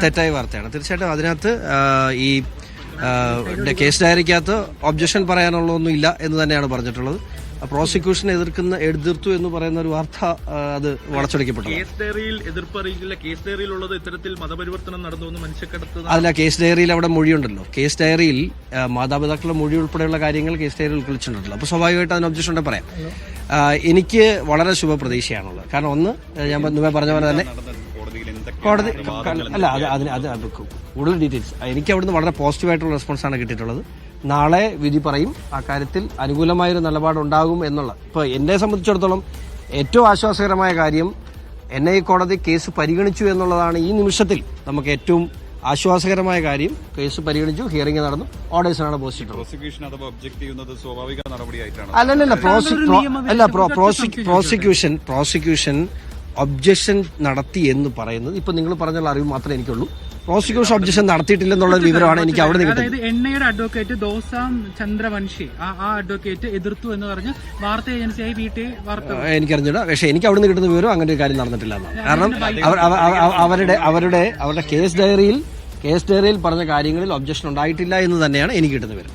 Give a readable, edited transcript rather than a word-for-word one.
തെറ്റായ വാർത്തയാണ്. തീർച്ചയായിട്ടും അതിനകത്ത് ഈ കേസ് ഡയറിക്കകത്ത് ഒബ്ജക്ഷൻ പറയാനുള്ളതൊന്നും ഇല്ല എന്ന് തന്നെയാണ് പറഞ്ഞിട്ടുള്ളത്. പ്രോസിക്യൂഷൻ എതിർത്തു എന്ന് പറയുന്ന ഒരു വാർത്ത അത് വളച്ചൊടിക്കപ്പെട്ടു. കേസ് ഡയറിയിൽ എതിർപ്പ് അറിയിച്ചില്ല. കേസ് ഡയറിയിലുള്ളത് ഇത്തരത്തിൽ മതപരിവർത്തനം നടന്നു, മനുഷ്യക്കടത്ത്. അതല്ല, കേസ് ഡയറിയിൽ അവിടെ മൊഴിയുണ്ടല്ലോ. കേസ് ഡയറിയിൽ മാതാപിതാക്കളുടെ മൊഴി ഉൾപ്പെടെയുള്ള കാര്യങ്ങൾ കേസ് ഡയറിയിൽ ഉൾക്കൊള്ളിച്ചിട്ടുണ്ടല്ലോ. അപ്പോൾ സ്വാഭാവികമായിട്ട് അതിന് ഒബ്ജക്ഷൻ ഉണ്ടെങ്കിൽ പറയാം. എനിക്ക് വളരെ ശുഭപ്രതീക്ഷയാണുള്ളത്. കാരണം ഒന്ന്, ഞാൻ മുമ്പേ പറഞ്ഞ പോലെ തന്നെ കോടതി അല്ല അത് കൂടുതൽ ഡീറ്റെയിൽസ് എനിക്ക് അവിടുന്ന് വളരെ പോസിറ്റീവായിട്ടുള്ള റെസ്പോൺസാണ് കിട്ടിയിട്ടുള്ളത്. നാളെ വിധി പറയും. ആ കാര്യത്തിൽ അനുകൂലമായൊരു നിലപാടുണ്ടാകും എന്നുള്ള. ഇപ്പോൾ എന്നെ സംബന്ധിച്ചിടത്തോളം ഏറ്റവും ആശ്വാസകരമായ കാര്യം NIA കോടതി കേസ് പരിഗണിച്ചു എന്നുള്ളതാണ്. ഈ നിമിഷത്തിൽ നമുക്ക് ഏറ്റവും ആശ്വാസകരമായ കാര്യം കേസ് പരിഗണിച്ചു, ഹിയറിംഗ് നടന്നു, ഓർഡേഴ്സാണ് പോസ്റ്റ്. പ്രോസിക്യൂഷൻ ഒബ്ജക്ഷൻ നടത്തി എന്ന് പറയുന്നത് ഇപ്പൊ നിങ്ങൾ പറഞ്ഞുള്ള അറിവ് മാത്രമേ എനിക്കുള്ളൂ. പ്രോസിക്യൂഷൻ ഒബ്ജക്ഷൻ നടത്തിയിട്ടില്ലെന്നുള്ള വിവരമാണ് എനിക്ക് അവിടെ നിന്ന് കിട്ടുന്നത്. NIA അഡ്വക്കേറ്റ് ദോസാം ചന്ദ്രവൻഷി ആ അഡ്വക്കേറ്റ് എതിർത്തു എന്ന് പറഞ്ഞ് വാർത്താ ഏജൻസിയായി വാർത്ത എനിക്കറിഞ്ഞില്ല. പക്ഷെ എനിക്ക് അവിടെ നിന്ന് കിട്ടുന്ന വിവരം അങ്ങനെ ഒരു കാര്യം നടന്നിട്ടില്ല എന്നാണ്. കാരണം അവരുടെ കേസ് ഡയറിയിൽ പറഞ്ഞ കാര്യങ്ങളിൽ ഒബ്ജക്ഷൻ ഉണ്ടായിട്ടില്ല എന്ന് തന്നെയാണ് എനിക്ക് കിട്ടുന്ന വിവരം.